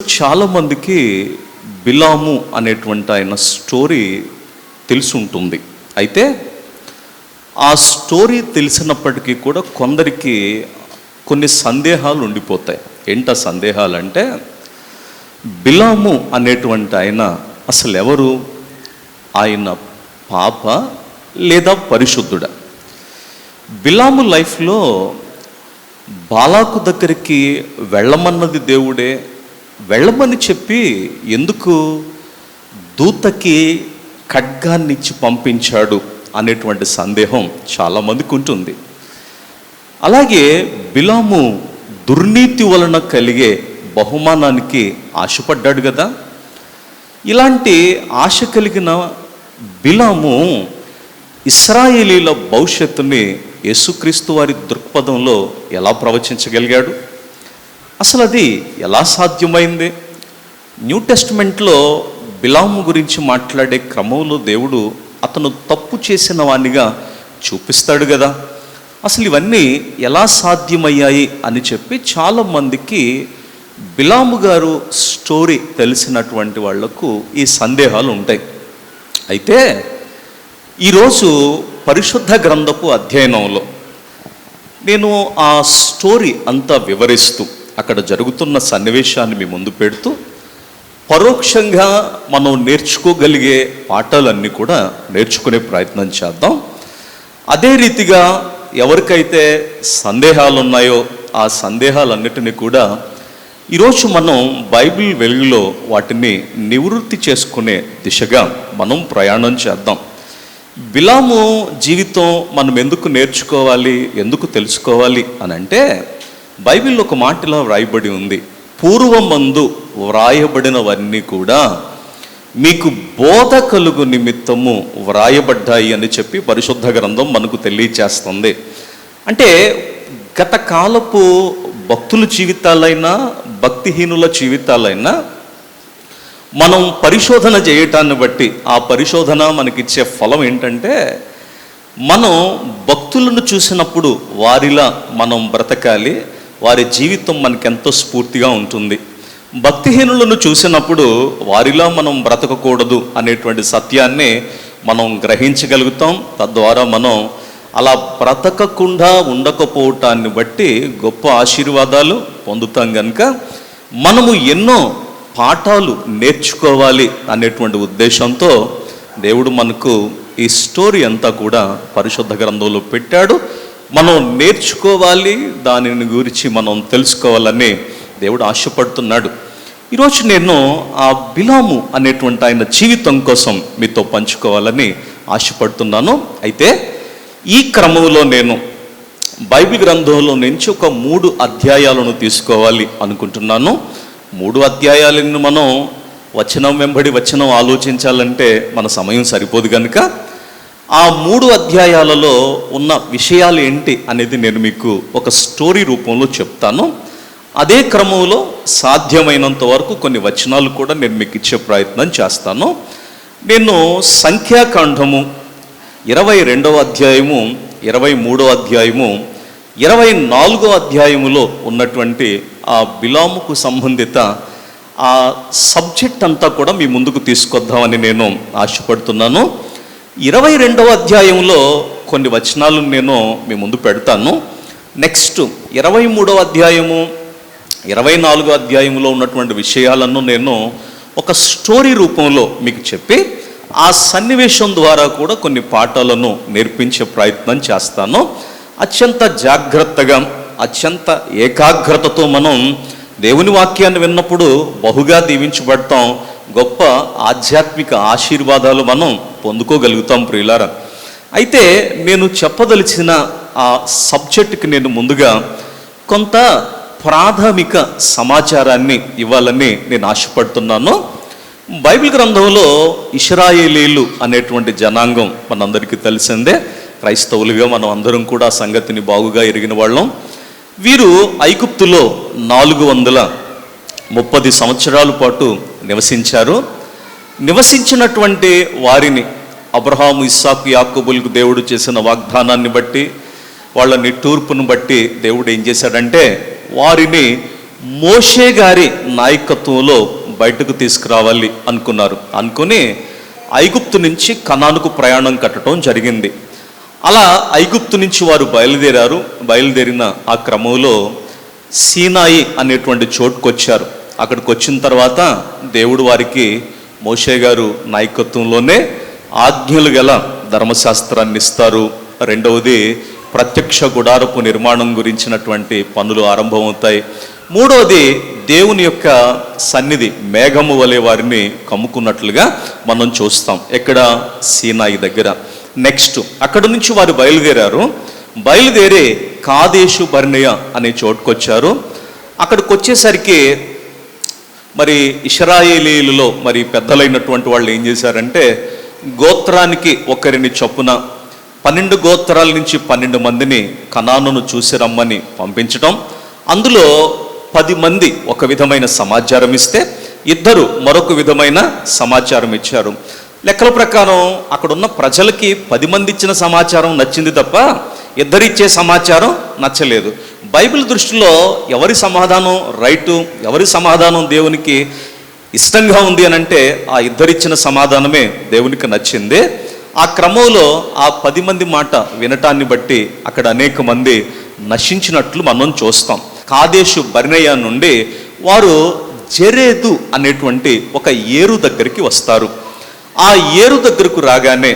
చాలామందికి బిలాము అనేటువంటి ఆయన స్టోరీ తెలిసి ఉంటుంది. అయితే ఆ స్టోరీ తెలిసినప్పటికీ కూడా కొందరికి కొన్ని సందేహాలు ఉండిపోతాయి. ఏంట సందేహాలు అంటే, బిలాము అనేటువంటి ఆయన అసలు ఎవరు? ఆయన పాప లేదా పరిశుద్ధుడా? బిలాము లైఫ్లో బాలాకు దగ్గరికి వెళ్ళమన్నది దేవుడే, వెళ్ళమని చెప్పి ఎందుకు దూతకి ఖడ్గాన్ని ఇచ్చి పంపించాడు అనేటువంటి సందేహం చాలామందికి ఉంటుంది. అలాగే బిలాము దుర్నీతి వలన కలిగే బహుమానానికి ఆశపడ్డాడు కదా. ఇలాంటి ఆశ కలిగిన బిలాము ఇశ్రాయేలీల భవిష్యత్తుని యేసుక్రీస్తు వారి దృక్పథంలో ఎలా ప్రవచించగలిగాడు? అసలు అది ఎలా సాధ్యమైంది? న్యూ టెస్ట్మెంట్లో బిలాము గురించి మాట్లాడే క్రమంలో దేవుడు అతను తప్పు చేసిన వానిగా చూపిస్తాడు కదా. అసలు ఇవన్నీ ఎలా సాధ్యమయ్యాయి అని చెప్పి చాలామందికి బిలాము గారు స్టోరీ తెలిసినటువంటి వాళ్లకు ఈ సందేహాలు ఉంటాయి. అయితే ఈరోజు పరిశుద్ధ గ్రంథపు అధ్యయనంలో నేను ఆ స్టోరీ అంతా వివరిస్తూ అక్కడ జరుగుతున్న సన్నివేశాన్ని మీ ముందు పెడుతూ పరోక్షంగా మనం నేర్చుకోగలిగే పాఠాలన్నీ కూడా నేర్చుకునే ప్రయత్నం చేద్దాం. అదే రీతిగా ఎవరికైతే సందేహాలు ఉన్నాయో ఆ సందేహాలన్నిటినీ కూడా ఈరోజు మనం బైబిల్ వెలుగులో వాటిని నివృత్తి చేసుకునే దిశగా మనం ప్రయాణం చేద్దాం. బిలాము జీవితం మనం ఎందుకు నేర్చుకోవాలి, ఎందుకు తెలుసుకోవాలి అని అంటే, బైబిల్లో ఒక మాటలో వ్రాయబడి ఉంది, పూర్వమందు వ్రాయబడినవన్నీ కూడా మీకు బోధ కలుగు నిమిత్తము వ్రాయబడ్డాయి అని చెప్పి పరిశుద్ధ గ్రంథం మనకు తెలియచేస్తుంది. అంటే గత కాలపు భక్తుల జీవితాలైనా భక్తిహీనుల జీవితాలైనా మనం పరిశోధన చేయటాన్ని బట్టి ఆ పరిశోధన మనకిచ్చే ఫలం ఏంటంటే, మనం భక్తులను చూసినప్పుడు వారిలా మనం బ్రతకాలి, వారి జీవితం మనకెంతో స్ఫూర్తిగా ఉంటుంది. భక్తిహీనులను చూసినప్పుడు వారిలా మనం బ్రతకకూడదు అనేటువంటి సత్యాన్ని మనం గ్రహించగలుగుతాం. తద్వారా మనం అలా బ్రతకకుండా ఉండకపోవటాన్ని బట్టి గొప్ప ఆశీర్వాదాలు పొందుతాం. కనుక మనము ఎన్నో పాఠాలు నేర్చుకోవాలి అనేటువంటి ఉద్దేశంతో దేవుడు మనకు ఈ స్టోరీ అంతా కూడా పరిశుద్ధ గ్రంథంలో పెట్టాడు. మనం నేర్చుకోవాలి, దానిని గురించి మనం తెలుసుకోవాలని దేవుడు ఆశపడుతున్నాడు. ఈరోజు నేను ఆ బిలాము అనేటువంటి ఆయన జీవితం కోసం మీతో పంచుకోవాలని ఆశపడుతున్నాను. అయితే ఈ క్రమంలో నేను బైబిల్ గ్రంథంలో నుంచి ఒక 3 అధ్యాయాలను తీసుకోవాలి అనుకుంటున్నాను. 3 అధ్యాయాలను మనం వచనం వెంబడి వచనం ఆలోచించాలంటే మన సమయం సరిపోదు. కనుక ఆ 3 అధ్యాయాలలో ఉన్న విషయాలు ఏంటి అనేది నేను మీకు ఒక స్టోరీ రూపంలో చెప్తాను. అదే క్రమంలో సాధ్యమైనంత వరకు కొన్ని వచనాలు కూడా నేను మీకు ఇచ్చే ప్రయత్నం చేస్తాను. నేను సంఖ్యాకాండము 22వ అధ్యాయము, 23వ అధ్యాయము, 24వ అధ్యాయములో ఉన్నటువంటి ఆ బిలాముకు సంబంధిత ఆ సబ్జెక్ట్ అంతా కూడా మీ ముందుకు తీసుకొద్దామని నేను ఆశపడుతున్నాను. 22వ అధ్యాయంలో కొన్ని వచనాలు నేను మీ ముందు పెడతాను. నెక్స్ట్ 23వ అధ్యాయము, 24వ అధ్యాయంలో ఉన్నటువంటి విషయాలను నేను ఒక స్టోరీ రూపంలో మీకు చెప్పి ఆ సన్నివేశం ద్వారా కూడా కొన్ని పాఠాలను నేర్పించే ప్రయత్నం చేస్తాను. అత్యంత జాగ్రత్తగా, అత్యంత ఏకాగ్రతతో మనం దేవుని వాక్యాన్ని విన్నప్పుడు బహుగా దీవించబడతాం. గొప్ప ఆధ్యాత్మిక ఆశీర్వాదాలు మనం పొందుకోగలుగుతాం ప్రియులారా. అయితే నేను చెప్పదలిచిన ఆ సబ్జెక్టుకి నేను ముందుగా కొంత ప్రాథమిక సమాచారాన్ని ఇవ్వాలని నేను ఆశపడుతున్నాను. బైబిల్ గ్రంథంలో ఇశ్రాయేలీలు అనేటువంటి జనాంగం మనందరికీ తెలిసిందే. క్రైస్తవులుగా మనం అందరం కూడా సంగతిని బాగుగా ఎరిగిన వాళ్ళం. వీరు ఐగుప్తులో 430 సంవత్సరాల పాటు నివసించారు. నివసించినటువంటి వారిని అబ్రహాము, ఇస్సాకు, యాకోబులకు దేవుడు చేసిన వాగ్దానాన్ని బట్టి, వాళ్ళ నిట్టూర్పును బట్టి దేవుడు ఏం చేశాడంటే వారిని మోషే గారి నాయకత్వంలో బయటకు తీసుకురావాలి అనుకుని ఐగుప్తు నుంచి కనానుకు ప్రయాణం కట్టడం జరిగింది. అలా ఐగుప్తు నుంచి వారు బయలుదేరిన ఆ క్రమంలో సీనాయి అనేటువంటి చోటుకు వచ్చారు. అక్కడికి వచ్చిన తర్వాత దేవుడు వారికి మోషే గారు నాయకత్వంలోనే ఆజ్ఞలు గల ధర్మశాస్త్రాన్ని ఇస్తారు. రెండవది ప్రత్యక్ష గుడారపు నిర్మాణం గురించినటువంటి పనులు ఆరంభమవుతాయి. మూడవది దేవుని యొక్క సన్నిధి మేఘము వలె వారిని కమ్ముకున్నట్లుగా మనం చూస్తాం. ఎక్కడ? సీనాయి దగ్గర. నెక్స్ట్ అక్కడ నుంచి వారు బయలుదేరి కాదేశు బర్నేయ అనే చోటుకొచ్చారు. అక్కడికి వచ్చేసరికి మరి ఇశ్రాయేలీయులలో మరి పెద్దలైనటువంటి వాళ్ళు ఏం చేశారంటే గోత్రానికి ఒకరిని చొప్పున 12 గోత్రాల నుంచి 12 మందిని కనానును చూసి రమ్మని పంపించటం. అందులో 10 మంది ఒక విధమైన సమాచారం ఇస్తే 2 మరొక విధమైన సమాచారం ఇచ్చారు. లెక్కల ప్రకారం అక్కడున్న ప్రజలకి 10 మంది ఇచ్చిన సమాచారం నచ్చింది తప్ప 2 ఇచ్చే సమాచారం నచ్చలేదు. బైబిల్ దృష్టిలో ఎవరి సమాధానం రైటు, ఎవరి సమాధానం దేవునికి ఇష్టంగా ఉంది అని అంటే ఆ 2 ఇచ్చిన సమాధానమే దేవునికి నచ్చింది. ఆ క్రమంలో ఆ 10 మంది మాట వినటాన్ని బట్టి అక్కడ అనేక మంది నశించినట్లు మనం చూస్తాం. కాదేశు బర్నేయ నుండి వారు జెరేదు అనేటువంటి ఒక ఏరు దగ్గరికి వస్తారు. ఆ ఏరు దగ్గరకు రాగానే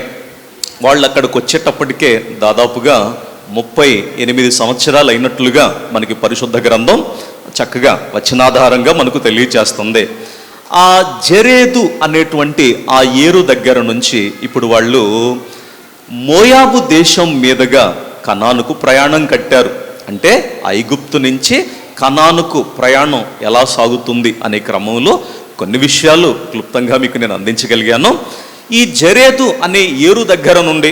వాళ్ళు అక్కడికి వచ్చేటప్పటికే దాదాపుగా 38 సంవత్సరాలు అయినట్లుగా మనకి పరిశుద్ధ గ్రంథం చక్కగా వచనాధారంగా మనకు తెలియచేస్తుంది. ఆ జెరేదు అనేటువంటి ఆ ఏరు దగ్గర నుంచి ఇప్పుడు వాళ్ళు మోయాబు దేశం మీదుగా కనానుకు ప్రయాణం కట్టారు. అంటే ఐగుప్తు నుంచి కనానుకు ప్రయాణం ఎలా సాగుతుంది అనే క్రమంలో కొన్ని విషయాలు క్లుప్తంగా మీకు నేను అందించగలిగాను. ఈ జెరేదు అనే ఏరు దగ్గర నుండి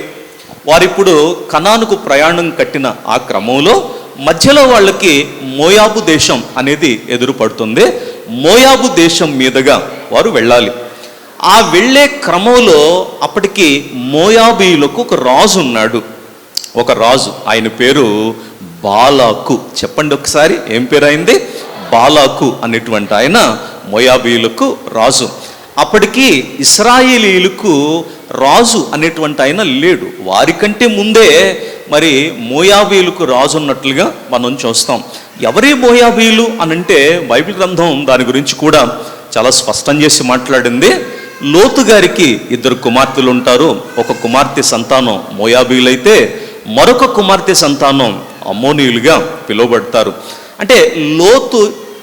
వారిప్పుడు కనానుకు ప్రయాణం కట్టిన ఆ క్రమంలో మధ్యలో వాళ్ళకి మోయాబు దేశం అనేది ఎదురుపడుతుంది. మోయాబు దేశం మీదుగా వారు వెళ్ళాలి. ఆ వెళ్ళే క్రమంలో అప్పటికి మోయాబీయులకు ఒక రాజు ఉన్నాడు. ఒక రాజు, ఆయన పేరు బాలాకు. చెప్పండి ఒకసారి, ఏం పేరు అయింది? బాలాకు అనేటువంటి ఆయన మోయాబీయులకు రాజు. అప్పటికి ఇశ్రాయేలీయులకు రాజు అనేటువంటి ఆయన లేడు. వారికంటే ముందే మరి మోయాబీయులకు రాజు ఉన్నట్లుగా మనం చూస్తాం. ఎవరి మోయాబీయులు అనంటే బైబిల్ గ్రంథం దాని గురించి కూడా చాలా స్పష్టం చేసి మాట్లాడింది. లోతు గారికి 2 కుమార్తెలు ఉంటారు. ఒక కుమార్తె సంతానం మోయాబీయులైతే మరొక కుమార్తె సంతానం అమ్మోనీయులుగా పిలువబడతారు. అంటే లోతు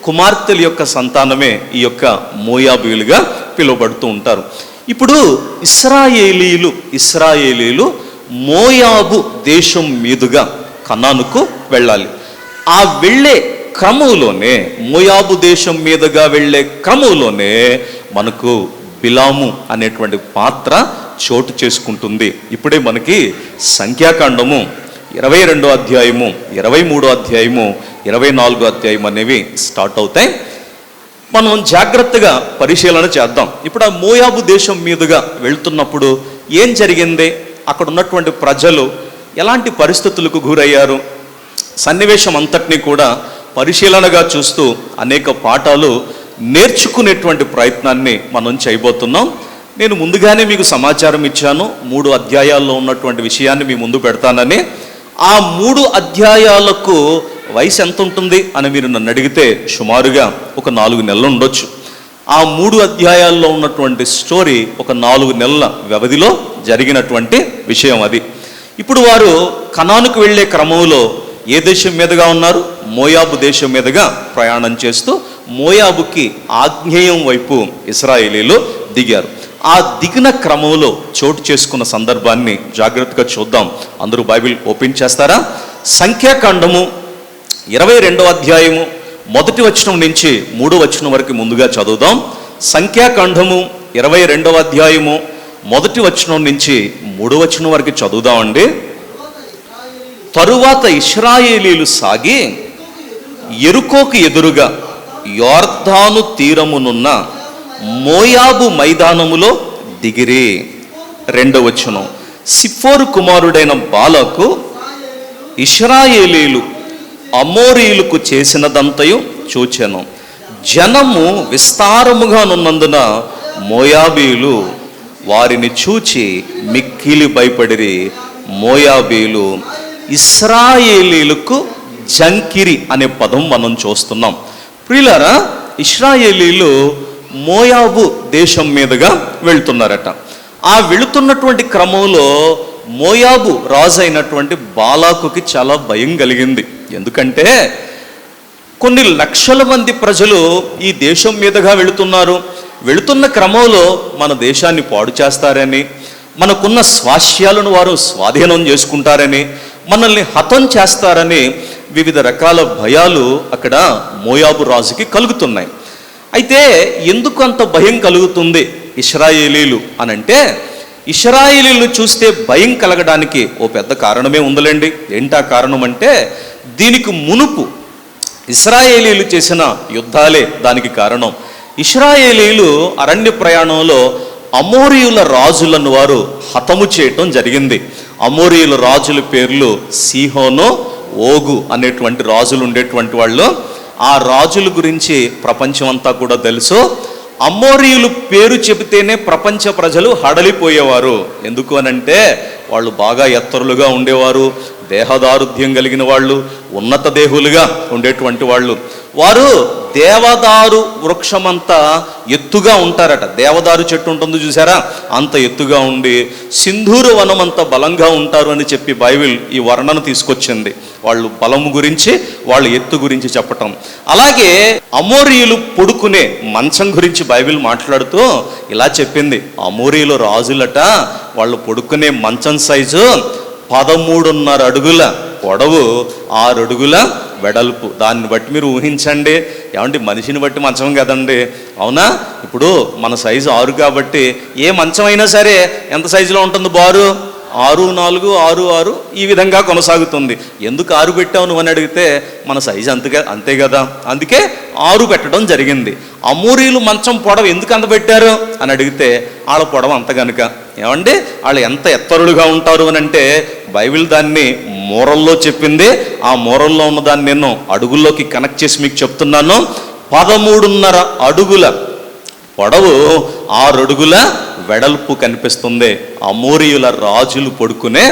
కుమార్తెల యొక్క సంతానమే ఈ యొక్క మోయాబీయులుగా పిలువబడుతూ ఉంటారు. ఇప్పుడు ఇశ్రాయేలీలు మోయాబు దేశం మీదుగా కనానుకు వెళ్ళాలి. ఆ వెళ్ళే క్రమంలోనే, మోయాబు దేశం మీదుగా వెళ్ళే క్రమంలోనే మనకు బిలాము అనేటువంటి పాత్ర చోటు చేసుకుంటుంది. ఇప్పుడే మనకి సంఖ్యాకాండము 22వ అధ్యాయము, 23వ అధ్యాయము, 24వ అధ్యాయం అనేవి స్టార్ట్ అవుతాయి. మనం జాగ్రత్తగా పరిశీలన చేద్దాం. ఇప్పుడు ఆ మోయాబు దేశం మీదుగా వెళ్తున్నప్పుడు ఏం జరిగింది, అక్కడ ఉన్నటువంటి ప్రజలు ఎలాంటి పరిస్థితులకు గురయ్యారు, సన్నివేశం అంతటినీ కూడా పరిశీలనగా చూస్తూ అనేక పాఠాలు నేర్చుకునేటువంటి ప్రయత్నాన్ని మనం చేయబోతున్నాం. నేను ముందుగానే మీకు సమాచారం ఇచ్చాను, 3 అధ్యాయాల్లో ఉన్నటువంటి విషయాన్ని మీ ముందు పెడతానని. ఆ 3 అధ్యాయాలకు వయసు ఎంత ఉంటుంది అని మీరు నన్ను అడిగితే సుమారుగా ఒక 4 నెలలు ఉండొచ్చు. ఆ 3 అధ్యాయాల్లో ఉన్నటువంటి స్టోరీ ఒక 4 నెలల వ్యవధిలో జరిగినటువంటి విషయం అది. ఇప్పుడు వారు కనానుకు వెళ్ళే క్రమంలో ఏ దేశం మీదుగా ఉన్నారు? మోయాబు దేశం మీదుగా ప్రయాణం చేస్తూ మోయాబుకి ఆగ్నేయం వైపు ఇశ్రాయేలీలు దిగారు. ఆ దిగిన క్రమంలో చోటు చేసుకున్న సందర్భాన్ని జాగ్రత్తగా చూద్దాం. అందరూ బైబిల్ ఓపెన్ చేస్తారా? సంఖ్యాకాండము 22వ అధ్యాయము 1వ వచనం నుంచి 3వ వచనం వరకు ముందుగా చదువుదాం. సంఖ్యాకాండము 22వ అధ్యాయము 1వ వచనం నుంచి 3వ వచనం వరకు చదువుదామండి. తరువాత ఇశ్రాయేలీలు సాగి యెరికోకు ఎదురుగా యొర్దాను తీరమునున్న మోయాబు మైదానములో దిగిరి. 2వ వచనం, సిఫోరు కుమారుడైన బాలాకు ఇశ్రాయేలీలు అమోరీయులకు చేసినదంతయు చూచెను. జనము విస్తారముగానున్నందున మోయాబీయులు వారిని చూచి మిక్కిలి భయపడిరి. మోయాబీయులు ఇశ్రాయేలీలకు జంకిరి అనే పదం మనం చూస్తున్నాం. ప్రియులారా, ఇశ్రాయేలీలు మోయాబు దేశం మీదుగా వెళ్తున్నారట. ఆ వెళుతున్నటువంటి క్రమంలో మోయాబు రాజు అయినటువంటి బాలాకుకి చాలా భయం కలిగింది. ఎందుకంటే కొన్ని లక్షల మంది ప్రజలు ఈ దేశం మీదుగా వెళుతున్న క్రమంలో మన దేశాన్ని పాడు చేస్తారని, మనకున్న స్వాస్యాలను వారు స్వాధీనం చేసుకుంటారని, మనల్ని హతం చేస్తారని వివిధ రకాల భయాలు అక్కడ మోయాబు రాజుకి కలుగుతున్నాయి. అయితే ఎందుకు అంత భయం కలుగుతుంది ఇశ్రాయేలీలు అనంటే, ఇశ్రాయేలీలు చూస్తే భయం కలగడానికి ఓ పెద్ద కారణమే ఉందిలేండి. ఏంటా కారణం అంటే, దీనికి మునుపు ఇశ్రాయేలీలు చేసిన యుద్ధాలే దానికి కారణం. ఇశ్రాయేలీలు అరణ్య ప్రయాణంలో అమోరీయుల రాజులను వారు హతము చేయటం జరిగింది. అమోరీయుల రాజుల పేర్లు సీహోను, ఓగు అనేటువంటి రాజులు ఉండేటువంటి వాళ్ళు. ఆ రాజుల గురించి ప్రపంచం అంతా కూడా తెలుసు. అమోరీయులు పేరు చెబితేనే ప్రపంచ ప్రజలు హడలిపోయేవారు. ఎందుకు అనంటే వాళ్ళు బాగా ఎత్తరులుగా ఉండేవారు, దేహదారుఢ్యం కలిగిన వాళ్ళు, ఉన్నత దేహులుగా ఉండేటువంటి వాళ్ళు. వారు దేవదారు వృక్షమంతా ఎత్తుగా ఉంటారట. దేవదారు చెట్టు ఉంటుంది చూసారా, అంత ఎత్తుగా ఉండి సింధూర వనం అంత బలంగా ఉంటారు అని చెప్పి బైబిల్ ఈ వర్ణన తీసుకొచ్చింది. వాళ్ళు బలము గురించి, వాళ్ళ ఎత్తు గురించి చెప్పటం. అలాగే అమోరీయులు పడుకునే మంచం గురించి బైబిల్ మాట్లాడుతూ ఇలా చెప్పింది. అమోరీయులు రాజులట, వాళ్ళు పడుకునే మంచం సైజు 13.5 అడుగుల పొడవు, 6 అడుగుల వెడల్పు. దాన్ని బట్టి మీరు ఊహించండి. ఏమంటే మనిషిని బట్టి మంచం కదండి, అవునా? ఇప్పుడు మన సైజు 6 కాబట్టి ఏ మంచం అయినా సరే ఎంత సైజులో ఉంటుంది? బారు 6, 4, 6, 6 ఈ విధంగా కొనసాగుతుంది. ఎందుకు 6 పెట్టావు నువ్వు అని అడిగితే మన సైజు అంతే కదా, అందుకే 6 పెట్టడం జరిగింది. అమోరీయులు మంచం పొడవు ఎందుకు అంత పెట్టారు అని అడిగితే వాళ్ళ పొడవు అంత కనుక. ఏమండి వాళ్ళు ఎంత ఎత్తరులుగా ఉంటారు అని అంటే బైబిల్ దాన్ని మోరల్లో చెప్పింది. ఆ మోరల్లో ఉన్న దాన్ని నేను అడుగుల్లోకి కనెక్ట్ చేసి మీకు చెప్తున్నాను. 13.5 అడుగుల పొడవు, 6 అడుగుల వెడల్పు కనిపిస్తుంది అమోరీయుల రాజులు పడుకునే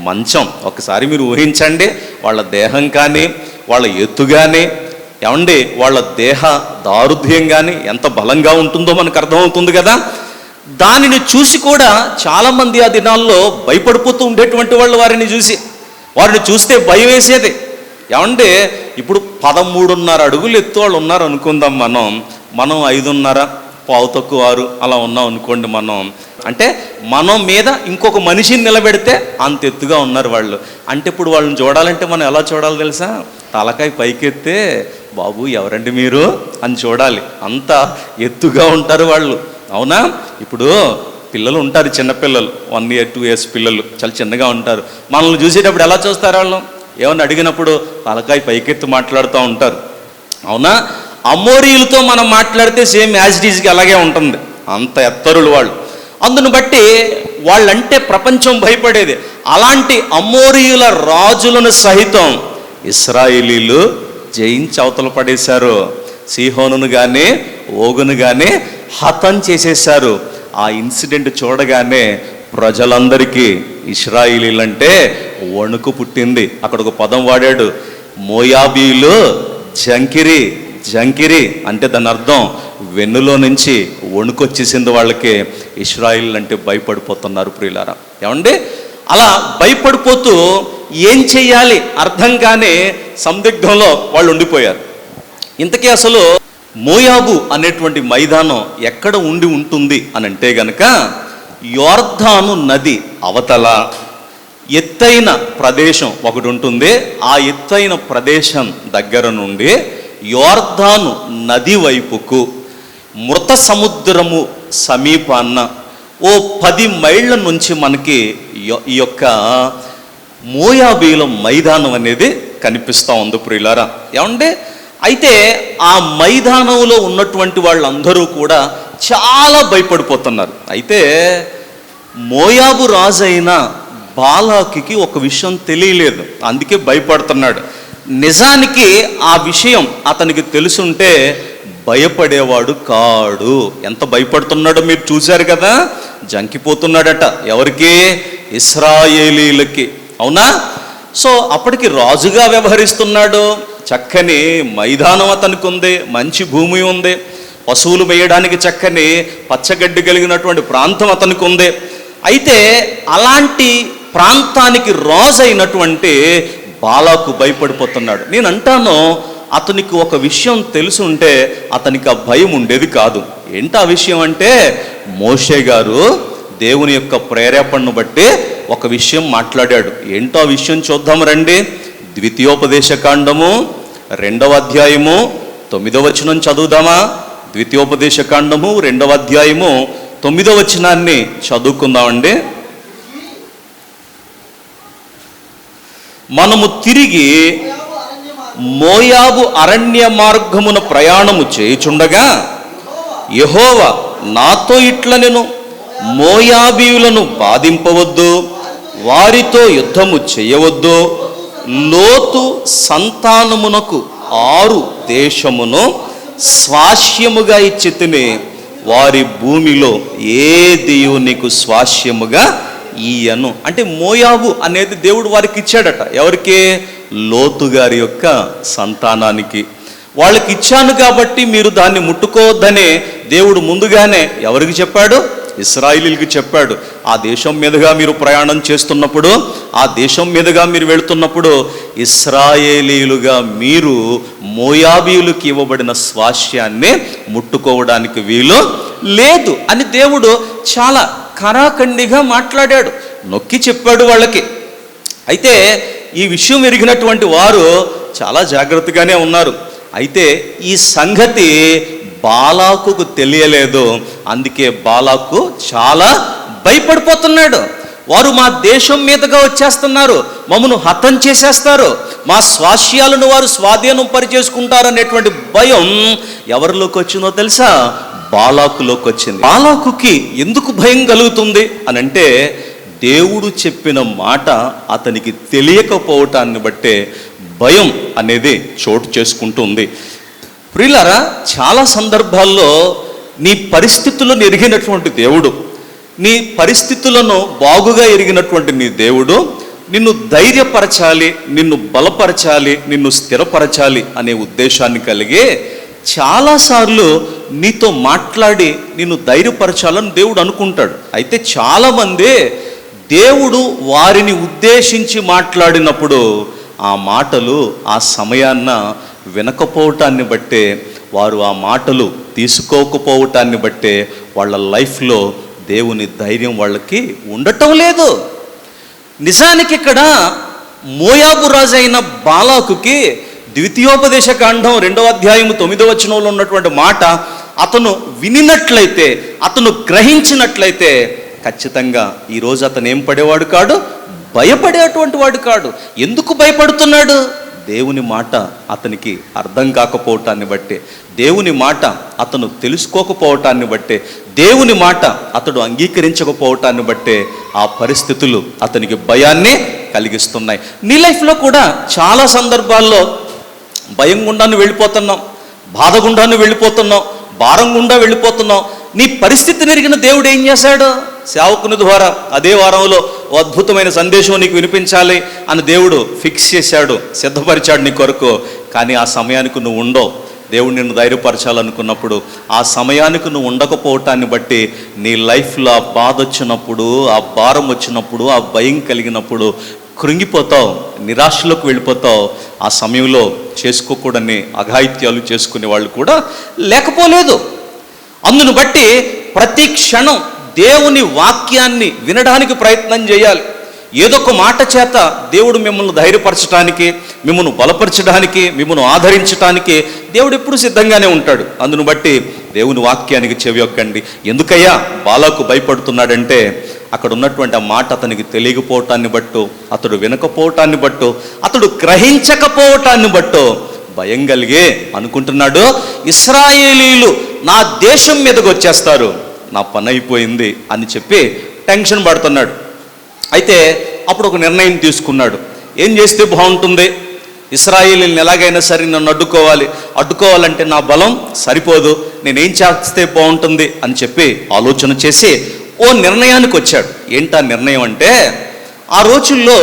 మంచం. ఒకసారి మీరు ఊహించండి, వాళ్ళ దేహం కానీ, వాళ్ళ ఎత్తు కానీ, ఏమండి వాళ్ళ దేహ దారుఢ్యం కానీ ఎంత బలంగా ఉంటుందో మనకు అర్థమవుతుంది కదా. దానిని చూసి కూడా చాలామంది ఆ దినాల్లో భయపడిపోతూ ఉండేటువంటి వాళ్ళు వారిని చూస్తే భయం వేసేది. ఏమంటే ఇప్పుడు 13.5 అడుగులు ఎత్తు వాళ్ళు ఉన్నారు అనుకుందాం. మనం 5.5 పావు తక్కువ 6 అలా ఉన్నాం అనుకోండి. అంటే మనం మీద ఇంకొక మనిషిని నిలబెడితే అంత ఎత్తుగా ఉన్నారు వాళ్ళు. అంటే ఇప్పుడు వాళ్ళని చూడాలంటే మనం ఎలా చూడాలి తెలుసా? తలకాయ పైకెత్తే బాబు ఎవరండి మీరు అని చూడాలి. అంత ఎత్తుగా ఉంటారు వాళ్ళు, అవునా? ఇప్పుడు పిల్లలు ఉంటారు, చిన్నపిల్లలు 1 year 2 years పిల్లలు చాలా చిన్నగా ఉంటారు. మనల్ని చూసేటప్పుడు ఎలా చూస్తారు వాళ్ళు? ఏమన్నా అడిగినప్పుడు తలకాయ పైకెత్తి మాట్లాడుతూ ఉంటారు, అవునా? అమోరీయులతో మనం మాట్లాడితే సేమ్ యాజ్ ఇట్ ఈజ్గా అలాగే ఉంటుంది, అంత ఎత్తరులు వాళ్ళు. అందును బట్టి వాళ్ళంటే ప్రపంచం భయపడేది. అలాంటి అమోరీయుల రాజులను సహితం ఇశ్రాయేలీలు జయించి అవతల పడేశారు. సీహోనును కానీ ఓగును కానీ హతం చేసేశారు. ఆ ఇన్సిడెంట్ చూడగానే ప్రజలందరికీ ఇశ్రాయేలీలంటే వణుకు పుట్టింది. అక్కడ ఒక పదం వాడాడు, మోయాబీలు జంకిరి. జంకిరి అంటే దాని అర్థం వెన్నులో నుంచి వణుకొచ్చేసింది వాళ్ళకి. ఇశ్రాయేల్ అంటే భయపడిపోతున్నారు ప్రియులారా. ఏమండి అలా భయపడిపోతూ ఏం చెయ్యాలి అర్థం కాని సందిగ్ధంలో వాళ్ళు ఉండిపోయారు. ఇంతకీ అసలు మోయాబు అనేటువంటి మైదానం ఎక్కడ ఉంటుంది అని అంటే గనక యోర్దాను నది అవతల ఎత్తైన ప్రదేశం ఒకటి ఉంటుంది. ఆ ఎత్తైన ప్రదేశం దగ్గర నుండి యోర్దాను నది వైపుకు మృత సముద్రము సమీపాన్న ఓ 10 మైళ్ళ నుంచి మనకి ఈ యొక్క మోయాబీల మైదానం అనేది కనిపిస్తూ ఉంది ప్రియులారా. ఏమంటే అయితే ఆ మైదానంలో ఉన్నటువంటి వాళ్ళందరూ కూడా చాలా భయపడిపోతున్నారు. అయితే మోయాబు రాజు అయిన బాలాకి ఒక విషయం తెలియలేదు, అందుకే భయపడుతున్నాడు. నిజానికి ఆ విషయం అతనికి తెలుసుంటే భయపడేవాడు కాడు. ఎంత భయపడుతున్నాడో మీరు చూశారు కదా, జంకిపోతున్నాడట. ఎవరికి? ఇశ్రాయేలీలకి. అవునా? సో అప్పటికి రాజుగా వ్యవహరిస్తున్నాడు. చక్కని మైదానం అతనికి ఉంది, మంచి భూమి ఉంది, పశువులు మేయడానికి చక్కని పచ్చగడ్డి కలిగినటువంటి ప్రాంతం అతనికి ఉంది. అయితే అలాంటి ప్రాంతానికి రాజు అయినటువంటి బాలాకు భయపడిపోతున్నాడు. నేను అంటాను, అతనికి ఒక విషయం తెలుసుంటే అతనికి ఆ భయం ఉండేది కాదు. ఏంటి ఆ విషయం అంటే, మోషే గారు దేవుని యొక్క ప్రేరేపణను బట్టి ఒక విషయం మాట్లాడాడు. ఏంటో ఆ విషయం చూద్దాం రండి. ద్వితీయోపదేశకాండము 2వ అధ్యాయము 9వ వచనం చదువుదామా? ద్వితీయోపదేశకాండము 2వ అధ్యాయము 9వ వచనాన్ని చదువుకుందామండి. మనము తిరిగి మోయాబు అరణ్య మార్గమున ప్రయాణము చేయుచుండగా యెహోవా నాతో ఇట్లనెను, మోయాబీయులను బాధింపవద్దు, వారితో యుద్ధము చేయవద్దు. లోతు సంతానమునకు 6 దేశమును స్వాస్యముగా ఇచ్చితిని, వారి భూమిలో ఏదియు నీకు స్వాస్యముగా ఈయను. అంటే మోయాబు అనేది దేవుడు వారికి ఇచ్చాడట. ఎవరికి? లోతు గారి యొక్క సంతానానికి. వాళ్ళకి ఇచ్చాను కాబట్టి మీరు దాన్ని ముట్టుకోవద్దనే దేవుడు ముందుగానే ఎవరికి చెప్పాడు? ఇశ్రాయేలీయులకు చెప్పాడు. ఆ దేశం మీదుగా మీరు ప్రయాణం చేస్తున్నప్పుడు, ఆ దేశం మీదుగా మీరు వెళుతున్నప్పుడు ఇశ్రాయేలీయులుగా మీరు మోయాబీయులకు ఇవ్వబడిన స్వాస్యాన్ని ముట్టుకోవడానికి వీలు లేదు అని దేవుడు చాలా కరాఖండిగా మాట్లాడాడు, నొక్కి చెప్పాడు వాళ్ళకి. అయితే ఈ విషయం ఎరిగినటువంటి వారు చాలా జాగ్రత్తగానే ఉన్నారు. అయితే ఈ సంగతి బాలాకుకు తెలియలేదు. అందుకే బాలాకు చాలా భయపడిపోతున్నాడు. వారు మా దేశం మీదుగా వచ్చేస్తున్నారు, మమ్మను హతం చేసేస్తారు, మా స్వాస్యాలను వారు స్వాధీనం పరిచేసుకుంటారనేటువంటి భయం ఎవరిలోకి వచ్చిందో తెలుసా? బాలాకులోకి వచ్చింది. బాలాకుకి ఎందుకు భయం కలుగుతుంది అని అంటే, దేవుడు చెప్పిన మాట అతనికి తెలియకపోవటాన్ని బట్టే భయం అనేది చోటు చేసుకుంటుంది. ప్రియులారా, చాలా సందర్భాల్లో నీ పరిస్థితులను ఎరిగినటువంటి దేవుడు, నీ పరిస్థితులను బాగుగా ఎరిగినటువంటి నీ దేవుడు నిన్ను ధైర్యపరచాలి, నిన్ను బలపరచాలి, నిన్ను స్థిరపరచాలి అనే ఉద్దేశాన్ని కలిగి చాలాసార్లు నీతో మాట్లాడి నిన్ను ధైర్యపరచాలని దేవుడు అనుకుంటాడు. అయితే చాలామంది దేవుడు వారిని ఉద్దేశించి మాట్లాడినప్పుడు ఆ మాటలు ఆ సమయాన్న వినకపోవటాన్ని బట్టే, వారు ఆ మాటలు తీసుకోకపోవటాన్ని బట్టే వాళ్ళ లైఫ్లో దేవుని ధైర్యం వాళ్ళకి ఉండటం లేదు. నిజానికి ఇక్కడ మోయాబు రాజు అయిన బాలాకుకి ద్వితీయోపదేశకాండం 2వ అధ్యాయం 9వ వచనంలో ఉన్నటువంటి మాట అతను వినినట్లయితే, అతను గ్రహించినట్లయితే ఖచ్చితంగా ఈరోజు అతను ఏం పడేవాడు కాడు, భయపడేటువంటి వాడు కాడు. ఎందుకు భయపడుతున్నాడు? దేవుని మాట అతనికి అర్థం కాకపోవటాన్ని బట్టే, దేవుని మాట అతను తెలుసుకోకపోవటాన్ని బట్టే, దేవుని మాట అతడు అంగీకరించకపోవటాన్ని బట్టే ఆ పరిస్థితులు అతనికి భయాన్ని కలిగిస్తున్నాయి. నీ లైఫ్లో కూడా చాలా సందర్భాల్లో భయం గుండాను వెళ్ళిపోతున్నాం, బాధ గుండాను వెళ్ళిపోతున్నాం, భారం గుండా వెళ్ళిపోతున్నాం. నీ పరిస్థితిని ఎరిగిన దేవుడు ఏం చేశాడు? సేవకుని ద్వారా అదే వారంలో ఓ అద్భుతమైన సందేశం నీకు వినిపించాలి అని దేవుడు ఫిక్స్ చేశాడు, సిద్ధపరిచాడు నీ కొరకు. కానీ ఆ సమయానికి నువ్వు ఉండవు. దేవుడు నిన్ను ధైర్యపరచాలనుకున్నప్పుడు ఆ సమయానికి నువ్వు ఉండకపోవటాన్ని బట్టి నీ లైఫ్లో ఆ బాధ వచ్చినప్పుడు, ఆ భారం వచ్చినప్పుడు, ఆ భయం కలిగినప్పుడు కృంగిపోతావు, నిరాశలోకి వెళ్ళిపోతావు. ఆ సమయంలో చేసుకోకూడని అఘాయిత్యాలు చేసుకునే వాళ్ళు కూడా లేకపోలేదు. అందును బట్టి ప్రతి క్షణం దేవుని వాక్యాన్ని వినడానికి ప్రయత్నం చేయాలి. ఏదో ఒక మాట చేత దేవుడు మిమ్మల్ని ధైర్యపరచడానికి, మిమ్మల్ని బలపరచడానికి, మిమ్మల్ని ఆదరించడానికి దేవుడు ఎప్పుడు సిద్ధంగానే ఉంటాడు. అందును బట్టి దేవుని వాక్యానికి చెవియొక్కండి. ఎందుకయ్యా బాలాకు భయపడుతున్నాడంటే, అక్కడ ఉన్నటువంటి ఆ మాట అతనికి తెలియకపోవటాన్ని బట్టో, అతడు వినకపోవటాన్ని బట్టో, అతడు గ్రహించకపోవటాన్ని బట్టో భయం కలిగే అనుకుంటున్నాడు, ఇశ్రాయేలీయులు నా దేశం మీదకి వచ్చేస్తారు, నా పని అయిపోయింది అని చెప్పి టెన్షన్ పడుతున్నాడు. అయితే అప్పుడు ఒక నిర్ణయం తీసుకున్నాడు. ఏం చేస్తే బాగుంటుంది? ఇశ్రాయేలీయులను ఎలాగైనా సరే నన్ను అడ్డుకోవాలంటే నా బలం సరిపోదు, నేనేం చేస్తే బాగుంటుంది అని చెప్పి ఆలోచన చేసి ఓ నిర్ణయానికి వచ్చాడు. ఏంటా నిర్ణయం అంటే, ఆ రోజుల్లో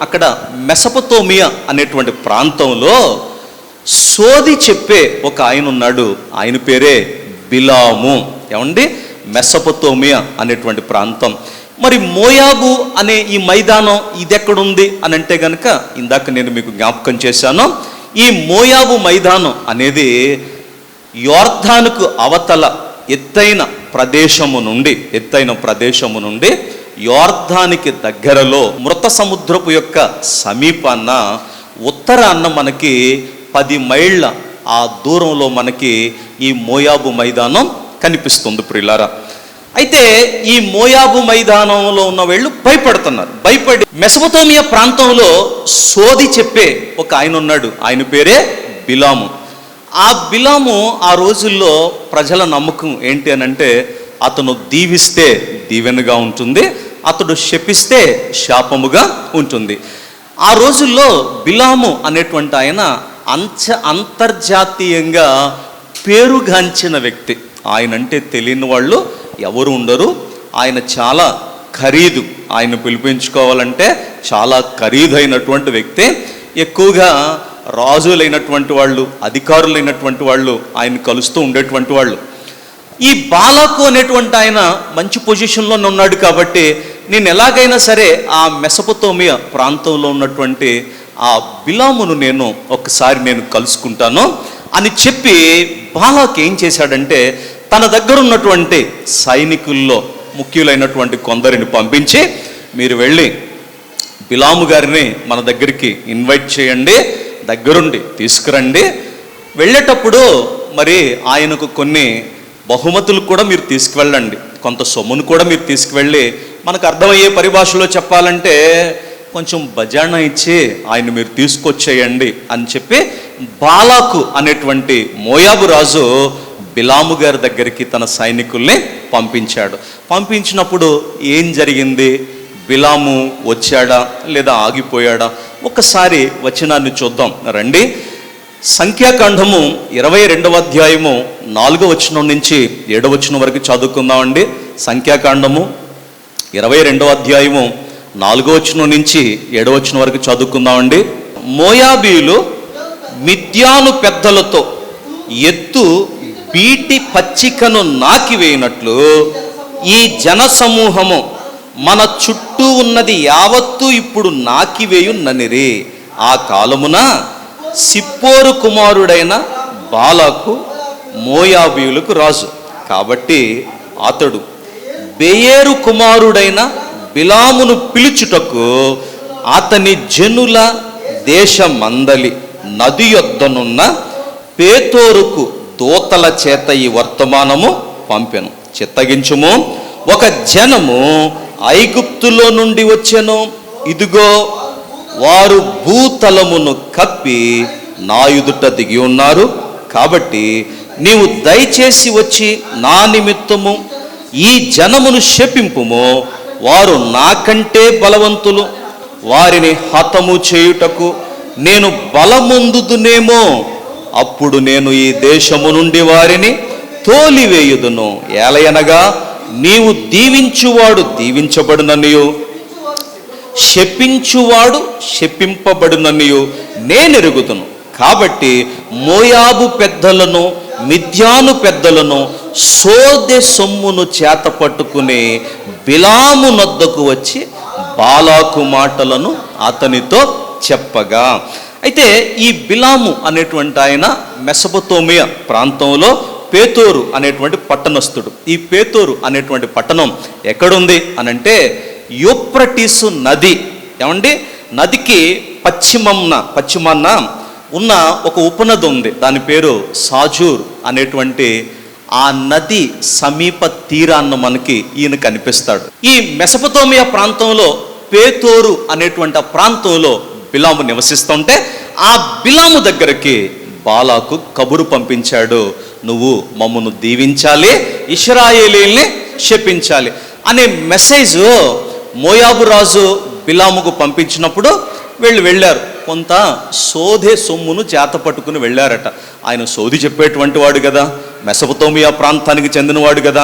అక్కడ మెసొపొతేమియా అనేటువంటి ప్రాంతంలో సోది చెప్పే ఒక ఆయన ఉన్నాడు. ఆయన పేరే బిలాము. ఏమండి, మెసొపొతేమియా అనేటువంటి ప్రాంతం. మరి మోయాబు అనే ఈ మైదానం ఇది ఎక్కడుంది అని అంటే గనక ఇందాక నేను మీకు జ్ఞాపకం చేశాను. ఈ మోయాబు మైదానం అనేది యోర్దానుకు అవతల ఎత్తైన ప్రదేశము నుండి యోర్దానికి దగ్గరలో మృత సముద్రపు యొక్క సమీపాన ఉత్తరాన మనకి 10 మైళ్ళ ఆ దూరంలో మనకి ఈ మోయాబు మైదానం కనిపిస్తుంది ప్రియులారా. అయితే ఈ మోయాబు మైదానంలో ఉన్న వాళ్ళు భయపడి మెసొపొతేమియా ప్రాంతంలో సోది చెప్పే ఒక ఆయన ఉన్నాడు. ఆయన పేరే బిలాము. ఆ బిలాము ఆ రోజుల్లో ప్రజల నమ్మకం ఏంటి అని అంటే, అతను దీవిస్తే దీవెనగా ఉంటుంది, అతడు శపిస్తే శాపముగా ఉంటుంది. ఆ రోజుల్లో బిలాము అనేటువంటి ఆయన అంతర్జాతీయంగా పేరుగాంచిన వ్యక్తి. ఆయన అంటే తెలియని వాళ్ళు ఎవరు ఉండరు. ఆయన చాలా ఖరీదు, ఆయన పిలిపించుకోవాలంటే చాలా ఖరీదైనటువంటి వ్యక్తి. ఎక్కువగా రాజులైనటువంటి వాళ్ళు, అధికారులైనటువంటి వాళ్ళు ఆయన కలుస్తూ ఉండేటువంటి వాళ్ళు. ఈ బాలాకు అనేటువంటి ఆయన మంచి పొజిషన్లో ఉన్నాడు కాబట్టి నేను ఎలాగైనా సరే ఆ మెసొపొతేమియా ప్రాంతంలో ఉన్నటువంటి ఆ బిలామును ఒకసారి నేను కలుసుకుంటాను అని చెప్పి బాలాకు ఏం చేశాడంటే, తన దగ్గర ఉన్నటువంటి సైనికుల్లో ముఖ్యులైనటువంటి కొందరిని పంపించి, మీరు వెళ్ళి బిలాము గారిని మన దగ్గరికి ఇన్వైట్ చేయండి, దగ్గరుండి తీసుకురండి, వెళ్ళేటప్పుడు మరి ఆయనకు కొన్ని బహుమతులు కూడా మీరు తీసుకువెళ్ళండి, కొంత సొమ్మును కూడా మీరు తీసుకువెళ్ళి, మనకు అర్థమయ్యే పరిభాషలో చెప్పాలంటే కొంచెం బజానా ఇచ్చి ఆయన మీరు తీసుకొచ్చేయండి అని చెప్పి బాలాకు అనేటువంటి మోయాబు రాజు బిలాము గారి దగ్గరికి తన సైనికుల్ని పంపించాడు. పంపించినప్పుడు ఏం జరిగింది? బిలాము వచ్చాడా లేదా ఆగిపోయాడా? ఒకసారి వచనాన్ని చూద్దాం రండి. సంఖ్యాకాండము 22వ అధ్యాయము 4వ వచనం నుంచి 7వ వచనం వరకు చదువుకుందామండి. సంఖ్యాకాండము 22వ అధ్యాయము 4వ వచనం నుంచి 7వ వచనం వరకు చదువుకుందామండి. మోయాబీయులు మిద్యాను పెద్దలతో ఎత్తు బీటి పచ్చికను నాకివేయినట్లు ఈ జనసమూహము మన చుట్టూ ఉన్నది యావత్తు ఇప్పుడు నాకివేయున్ననిరి. ఆ కాలమున సిప్పోరు కుమారుడైన బాలాకు మోయాబీయులకు రాజు. కాబట్టి అతడు బెయేరు కుమారుడైన బిలామును పిలుచుటకు అతని జనుల దేశమందలి నది యొద్దనున్న పేతోరుకు దూతల చేత ఈ వర్తమానము పంపెను. చిత్తగించుము, ఒక జనము ఐగుప్తులో నుండి వచ్చెను, ఇదిగో వారు భూతలమును కప్పి నా ఎదుట దిగి ఉన్నారు. కాబట్టి నీవు దయచేసి వచ్చి నా నిమిత్తము ఈ జనమును శపింపుము. వారు నాకంటే బలవంతులు, వారిని హతము చేయుటకు నేను బలముందుదునేమో. అప్పుడు నేను ఈ దేశము నుండి వారిని తోలివేయుదును. ఏలయనగా నీవు దీవించువాడు దీవించబడుననియు, శపించువాడు శపింపబడుననియు నేనెరుగుదును. కాబట్టి మోయాబు పెద్దలను మిద్యాను పెద్దలను సోదె సొమ్మును చేత పట్టుకుని బిలాము నొద్దకు వచ్చి బాలాకు మాటలను అతనితో చెప్పగా, అయితే ఈ బిలాము అనేటువంటి ఆయన మెసొపొతేమియా ప్రాంతంలో పేతోరు అనేటువంటి పట్టణస్థుడు. ఈ పేతోరు అనేటువంటి పట్టణం ఎక్కడుంది అనంటే యూఫ్రటీసు నది, ఏమండి నదికి పశ్చిమాన ఉన్న ఒక ఉపనది ఉంది, దాని పేరు సాజూర్ అనేటువంటి ఆ నది సమీప తీరాన్న మనకి ఈయన కనిపిస్తాడు. ఈ మెసొపొతేమియా ప్రాంతంలో పేతోరు అనేటువంటి ఆ ప్రాంతంలో బిలాము నివసిస్తుంటే ఆ బిలాము దగ్గరికి బాలాకు కబురు పంపించాడు, నువ్వు మమ్మను దీవించాలి, ఇశ్రాయేలీల్ని శపించాలి అనే మెసేజ్ మోయాబు రాజు బిలాముకు పంపించినప్పుడు వెళ్ళారు. కొంత సోదె సొమ్మును చేత పట్టుకుని వెళ్ళారట. ఆయన సోది చెప్పేటువంటి వాడు కదా, మెసొపొతేమియా ప్రాంతానికి చెందినవాడు కదా,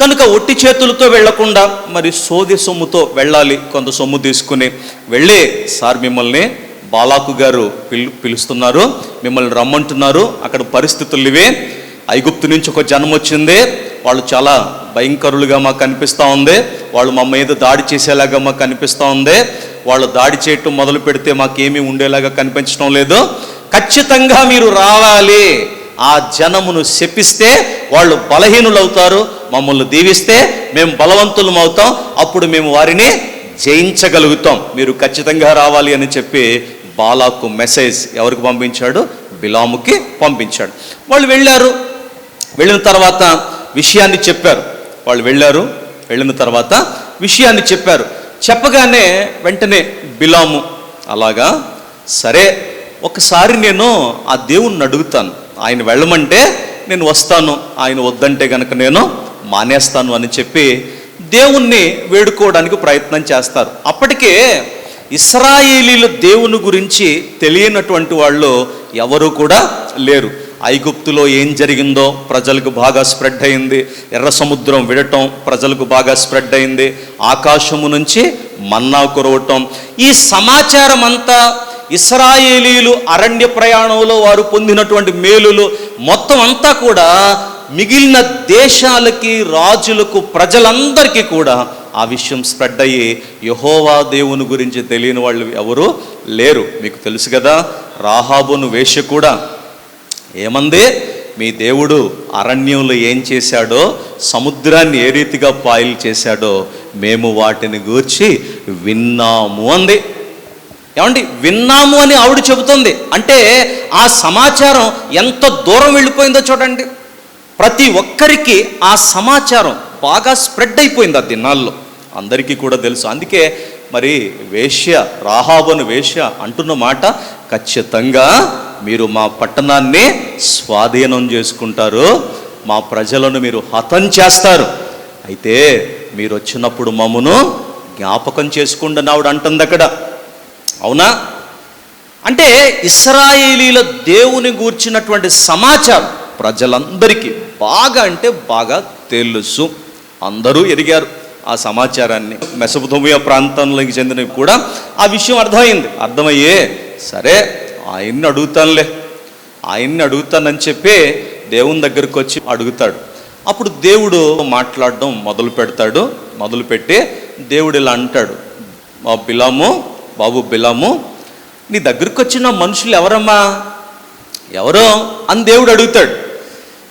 కనుక ఒట్టి చేతులతో వెళ్లకుండా మరి సోదె సొమ్ముతో వెళ్ళాలి. కొంత సొమ్ము తీసుకుని వెళ్ళి, సార్ మిమ్మల్ని బాలాకు గారు పిలుస్తున్నారు, మిమ్మల్ని రమ్మంటున్నారు, అక్కడ పరిస్థితులు ఇవే, ఐగుప్తు నుంచి ఒక జనం వచ్చింది, వాళ్ళు చాలా భయంకరులుగా మాకు కనిపిస్తూ ఉంది, వాళ్ళు మా మీద దాడి చేసేలాగా మాకు కనిపిస్తూ ఉంది, వాళ్ళు దాడి చేయటం మొదలు పెడితే మాకేమీ ఉండేలాగా కనిపించడం లేదు, ఖచ్చితంగా మీరు రావాలి, ఆ జనమును శపిస్తే వాళ్ళు బలహీనులు అవుతారు, మమ్మల్ని దీవిస్తే మేము బలవంతులం అవుతాం, అప్పుడు మేము వారిని జయించగలుగుతాం, మీరు ఖచ్చితంగా రావాలి అని చెప్పి బాలాకు మెసేజ్ ఎవరికి పంపించాడు? బిలాముకి పంపించాడు. వాళ్ళు వెళ్ళారు. వెళ్ళిన తర్వాత విషయాన్ని చెప్పారు. వాళ్ళు వెళ్ళిన తర్వాత విషయాన్ని చెప్పారు. చెప్పగానే వెంటనే బిలాము, అలాగా సరే, ఒకసారి నేను ఆ దేవుణ్ణి అడుగుతాను, ఆయన వెళ్ళమంటే నేను వస్తాను, ఆయన వద్దంటే కనుక నేను మానేస్తాను అని చెప్పి దేవుణ్ణి వేడుకోవడానికి ప్రయత్నం చేస్తారు. అప్పటికే ఇశ్రాయేలీలు దేవుని గురించి తెలియనటువంటి వాళ్ళు ఎవరు కూడా లేరు. ఐగుప్తులో ఏం జరిగిందో ప్రజలకు బాగా స్ప్రెడ్ అయింది, ఎర్ర సముద్రం విడటం ప్రజలకు బాగా స్ప్రెడ్ అయింది, ఆకాశము నుంచి మన్నా కురవటం, ఈ సమాచారం అంతా ఇశ్రాయేలీలు అరణ్య ప్రయాణంలో వారు పొందినటువంటి మేలులు మొత్తం అంతా కూడా మిగిలిన దేశాలకి, రాజులకు, ప్రజలందరికీ కూడా ఆ విషయం స్ప్రెడ్ అయ్యి యెహోవా దేవుని గురించి తెలియని వాళ్ళు ఎవరు లేరు. మీకు తెలుసు కదా, రాహాబును వేశ్య కూడా ఏమంది? మీ దేవుడు అరణ్యంలో ఏం చేశాడో, సముద్రాన్ని ఏ రీతిగా పాయలు చేశాడో మేము వాటిని గూర్చి విన్నాము అంది. ఏమండి, విన్నాము అని ఆవిడ చెబుతుంది అంటే ఆ సమాచారం ఎంత దూరం వెళ్ళిపోయిందో చూడండి. ప్రతి ఒక్కరికి ఆ సమాచారం బాగా స్ప్రెడ్ అయిపోయింది ఆ దినాల్లో, అందరికీ కూడా తెలుసు. అందుకే మరి వేశ్య, రాహాబును వేశ్య అంటున్న మాట, ఖచ్చితంగా మీరు మా పట్టణాన్ని స్వాధీనం చేసుకుంటారు, మా ప్రజలను మీరు హతం చేస్తారు, అయితే మీరు వచ్చినప్పుడు మమ్మను జ్ఞాపకం చేసుకోండి ఆవిడ అంటుంది అక్కడ. అవునా? అంటే ఇశ్రాయేలీల దేవుని గూర్చినటువంటి సమాచారం ప్రజలందరికీ బాగా అంటే బాగా తెలుసు, అందరూ ఎరిగారు ఆ సమాచారాన్ని. మెసొపొతేమియా ప్రాంతంలోకి చెందినవి కూడా ఆ విషయం అర్థమయ్యే సరే ఆయన్ని అడుగుతానని చెప్పి దేవుని దగ్గరికి వచ్చి అడుగుతాడు. అప్పుడు దేవుడు మాట్లాడడం మొదలుపెట్టి దేవుడు ఇలా అంటాడు, బాబు బిలాము, నీ దగ్గరికి వచ్చిన మనుషులు ఎవరమ్మా, ఎవరో అని దేవుడు అడుగుతాడు.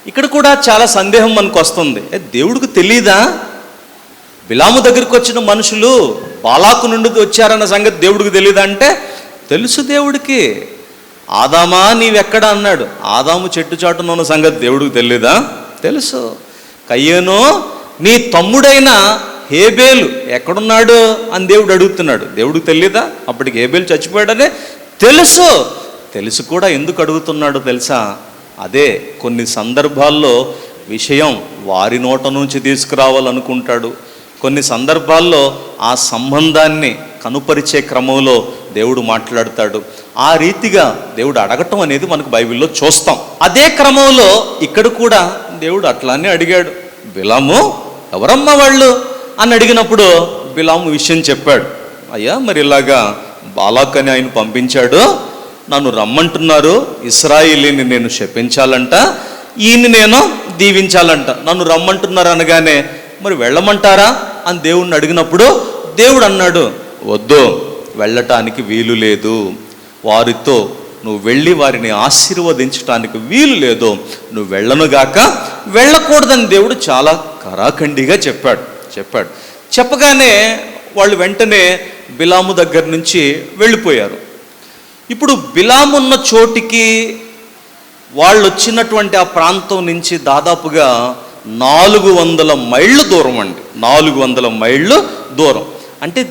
ఇక్కడ కూడా చాలా సందేహం మనకు వస్తుంది, దేవుడికి తెలీదా బిలాము దగ్గరికి వచ్చిన మనుషులు బాలాకు నుండి వచ్చారన్న సంగతి దేవుడికి తెలీదా అంటే తెలుసు దేవుడికి. ఆదామా నీవెక్కడ అన్నాడు, ఆదాము చెట్టు చాటున ఉన్న సంగతి దేవుడికి తెలీదా? తెలుసు. కయ్యేను నీ తమ్ముడైన హేబేలు ఎక్కడున్నాడు అని దేవుడు అడుగుతున్నాడు, దేవుడికి తెలీదా? అప్పటికి హేబేలు చచ్చిపోయాడనే తెలుసు కూడా ఎందుకు అడుగుతున్నాడో తెలుసా? అదే కొన్ని సందర్భాల్లో విషయం వారి నోట నుంచి తీసుకురావాలనుకుంటాడు, కొన్ని సందర్భాల్లో ఆ సంబంధాన్ని కనుపరిచే క్రమంలో దేవుడు మాట్లాడతాడు. ఆ రీతిగా దేవుడు అడగటం అనేది మనకు బైబిల్లో చూస్తాం. అదే క్రమంలో ఇక్కడ కూడా దేవుడు అట్లానే అడిగాడు, బిలాము ఎవరమ్మా వాళ్ళు అని అడిగినప్పుడు బిలాము విషయం చెప్పాడు. అయ్యా, మరి ఇలాగా బాలాక్ అని ఆయన పంపించాడు, నన్ను రమ్మంటున్నారు, ఇశ్రాయేలీని నేను శపించాలంట, ఈయన్ని నేను దీవించాలంట, నన్ను రమ్మంటున్నారు అనగానే మరి వెళ్ళమంటారా అని దేవుణ్ణి అడిగినప్పుడు దేవుడు అన్నాడు, వద్దు, వెళ్ళటానికి వీలు లేదు, వారితో నువ్వు వెళ్ళి వారిని ఆశీర్వదించటానికి వీలు లేదు, నువ్వు వెళ్ళనుగాక వెళ్ళకూడదని దేవుడు చాలా కరాఖండిగా చెప్పాడు. చెప్పగానే వాళ్ళు వెంటనే బిలాము దగ్గర నుంచి వెళ్ళిపోయారు. ఇప్పుడు బిలాము ఉన్న చోటికి వాళ్ళు వచ్చినటువంటి ఆ ప్రాంతం నుంచి దాదాపుగా 400 మైళ్ళు దూరం అండి, 400 మైళ్ళు దూరం. అంటే